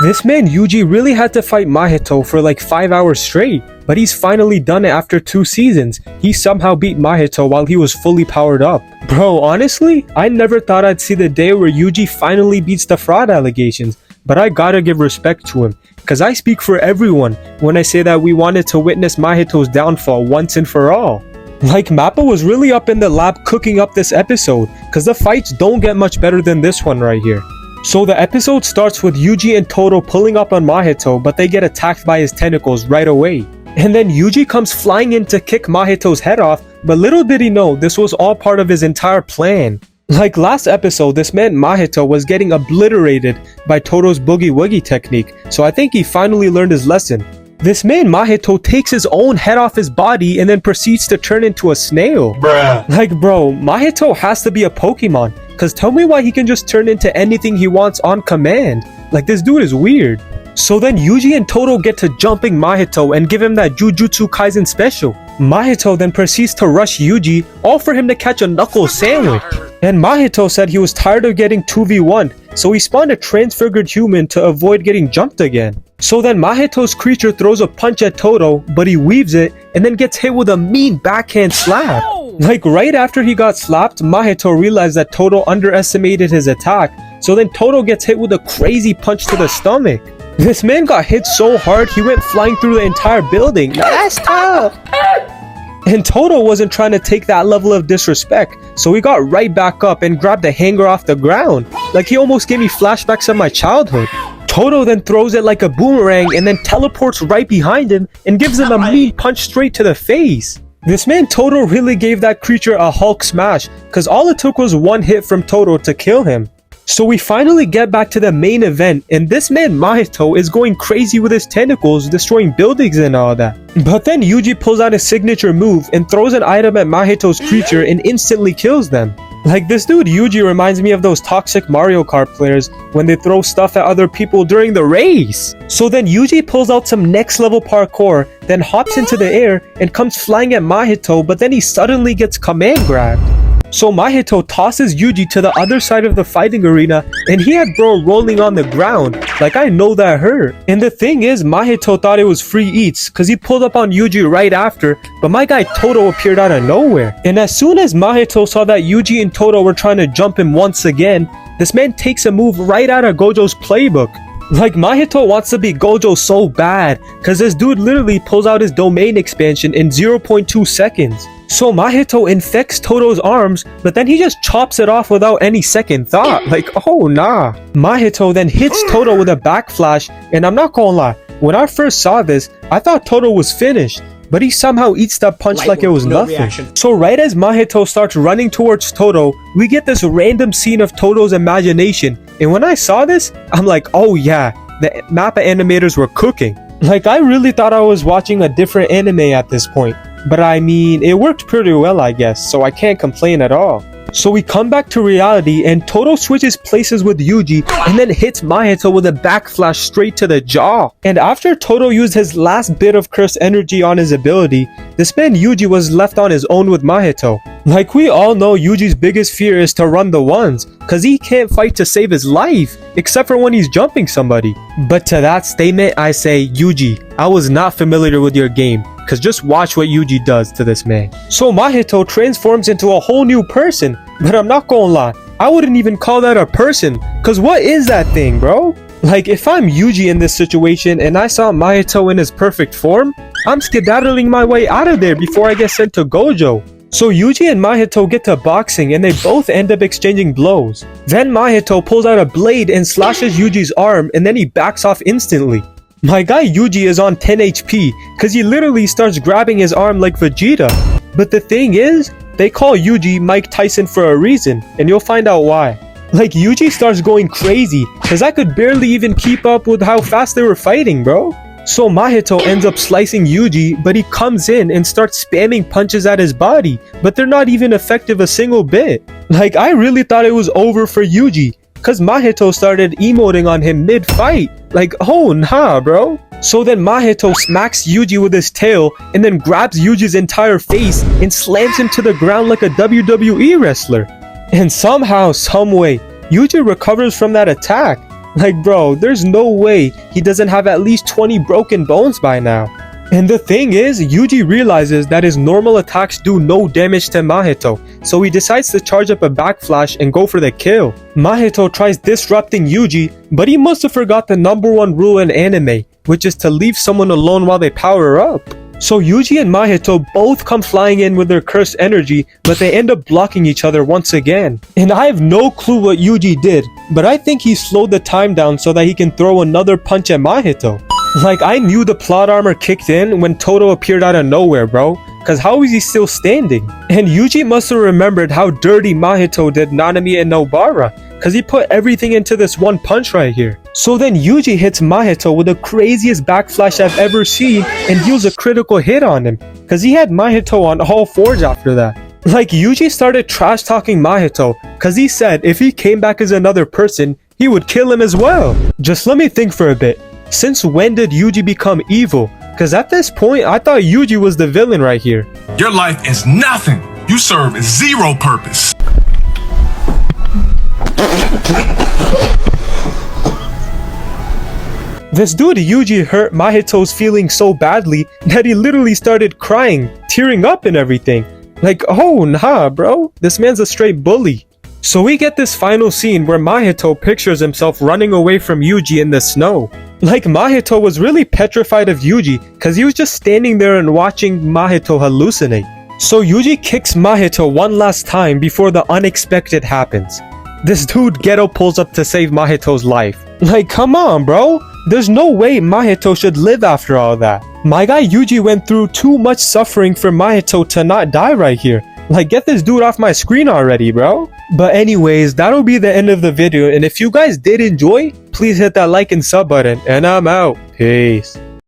This man Yuji really had to fight Mahito for like 5 hours straight, but he's finally done it after 2 seasons. He somehow beat Mahito while he was fully powered up. Bro, honestly, I never thought I'd see the day where Yuji finally beats the fraud allegations, but I gotta give respect to him, cause I speak for everyone when I say that we wanted to witness Mahito's downfall once and for all. Like, Mappa was really up in the lab cooking up this episode, cause the fights don't get much better than this one right here. So the episode starts with Yuji and Todo pulling up on Mahito, but they get attacked by his tentacles right away. And then Yuji comes flying in to kick Mahito's head off, but little did he know this was all part of his entire plan. Like last episode, this meant Mahito was getting obliterated by Todo's boogie woogie technique, so I think he finally learned his lesson. This man Mahito takes his own head off his body and then proceeds to turn into a snail. Bruh. Like, bro, Mahito has to be a Pokemon, cause tell me why he can just turn into anything he wants on command. Like, this dude is weird. So then Yuji and Todo get to jumping Mahito and give him that Jujutsu Kaisen special. Mahito then proceeds to rush Yuji, all for him to catch a knuckle sandwich. And Mahito said he was tired of getting 2v1, so he spawned a transfigured human to avoid getting jumped again. So then Mahito's creature throws a punch at Todo, but he weaves it and then gets hit with a mean backhand slap. Like right after he got slapped, Mahito realized that Todo underestimated his attack, so then Todo gets hit with a crazy punch to the stomach. This man got hit so hard he went flying through the entire building. That's tough! And Todo wasn't trying to take that level of disrespect, so he got right back up and grabbed the hanger off the ground. Like he almost gave me flashbacks of my childhood. Todo then throws it like a boomerang and then teleports right behind him and gives him a mean punch straight to the face. This man Todo really gave that creature a Hulk smash, cause all it took was one hit from Todo to kill him. So we finally get back to the main event, and this man Mahito is going crazy with his tentacles, destroying buildings and all that. But then Yuji pulls out his signature move and throws an item at Mahito's creature and instantly kills them. Like, this dude Yuji reminds me of those toxic Mario Kart players when they throw stuff at other people during the race. So then Yuji pulls out some next level parkour, then hops into the air and comes flying at Mahito, but then he suddenly gets command grabbed. So Mahito tosses Yuji to the other side of the fighting arena, and he had bro rolling on the ground. Like, I know that hurt. And the thing is, Mahito thought it was free eats cause he pulled up on Yuji right after, but my guy Toto appeared out of nowhere. And as soon as Mahito saw that Yuji and Toto were trying to jump him once again, this man takes a move right out of Gojo's playbook. Like, Mahito wants to be Gojo so bad cause this dude literally pulls out his domain expansion in 0.2 seconds. So Mahito infects Toto's arms, but then he just chops it off without any second thought. Like, oh nah. Mahito then hits Toto with a backflash, and I'm not gonna lie, when I first saw this, I thought Toto was finished, but he somehow eats that punch like it was nothing. So right as Mahito starts running towards Toto, we get this random scene of Toto's imagination, and when I saw this, I'm like, oh yeah, the Mappa animators were cooking. Like, I really thought I was watching a different anime at this point. But I mean, it worked pretty well, I guess, so I can't complain at all. So we come back to reality and Toto switches places with Yuji and then hits Mahito with a backflash straight to the jaw. And after Toto used his last bit of cursed energy on his ability, this man Yuji was left on his own with Mahito. Like, we all know Yuji's biggest fear is to run the ones, cause he can't fight to save his life, except for when he's jumping somebody. But to that statement, I say, Yuji, I was not familiar with your game, cause just watch what Yuji does to this man. So Mahito transforms into a whole new person, but I'm not gonna lie, I wouldn't even call that a person, cause what is that thing, bro? Like, if I'm Yuji in this situation and I saw Mahito in his perfect form, I'm skedaddling my way out of there before I get sent to Gojo. So Yuji and Mahito get to boxing and they both end up exchanging blows. Then Mahito pulls out a blade and slashes Yuji's arm and then he backs off instantly. My guy Yuji is on 10 HP cause he literally starts grabbing his arm like Vegeta. But the thing is, they call Yuji Mike Tyson for a reason, and you'll find out why. Like, Yuji starts going crazy cause I could barely even keep up with how fast they were fighting, bro. So Mahito ends up slicing Yuji, but he comes in and starts spamming punches at his body, but they're not even effective a single bit. Like, I really thought it was over for Yuji, cause Mahito started emoting on him mid-fight. Like, oh nah, bro. So then Mahito smacks Yuji with his tail and then grabs Yuji's entire face and slams him to the ground like a WWE wrestler. And somehow, someway, Yuji recovers from that attack. Like bro, there's no way he doesn't have at least 20 broken bones by now. And the thing is, Yuji realizes that his normal attacks do no damage to Mahito, so he decides to charge up a backflash and go for the kill. Mahito tries disrupting Yuji, but he must have forgot the #1 rule in anime, which is to leave someone alone while they power up. So Yuji and Mahito both come flying in with their cursed energy, but they end up blocking each other once again. And I have no clue what Yuji did, but I think he slowed the time down so that he can throw another punch at Mahito. Like, I knew the plot armor kicked in when Toto appeared out of nowhere, bro. Cause how is he still standing? And Yuji must have remembered how dirty Mahito did Nanami and Nobara, cause he put everything into this one punch right here. So then Yuji hits Mahito with the craziest backflash I've ever seen and deals a critical hit on him, cause he had Mahito on all fours after that. Like, Yuji started trash talking Mahito, cause he said if he came back as another person, he would kill him as well. Just let me think for a bit. Since when did Yuji become evil? Cause at this point, I thought Yuji was the villain right here. Your life is nothing. You serve zero purpose. This dude Yuji hurt Mahito's feelings so badly that he literally started crying, tearing up and everything. Like, oh nah bro, this man's a straight bully. So we get this final scene where Mahito pictures himself running away from Yuji in the snow. Like, Mahito was really petrified of Yuji cause he was just standing there and watching Mahito hallucinate. So Yuji kicks Mahito one last time before the unexpected happens. This dude Ghetto pulls up to save Mahito's life. Like, come on bro, there's no way Mahito should live after all that. My guy Yuji went through too much suffering for Mahito to not die right here. Like, get this dude off my screen already, bro. But anyways, that'll be the end of the video, and if you guys did enjoy, please hit that like and sub button, and I'm out. Peace.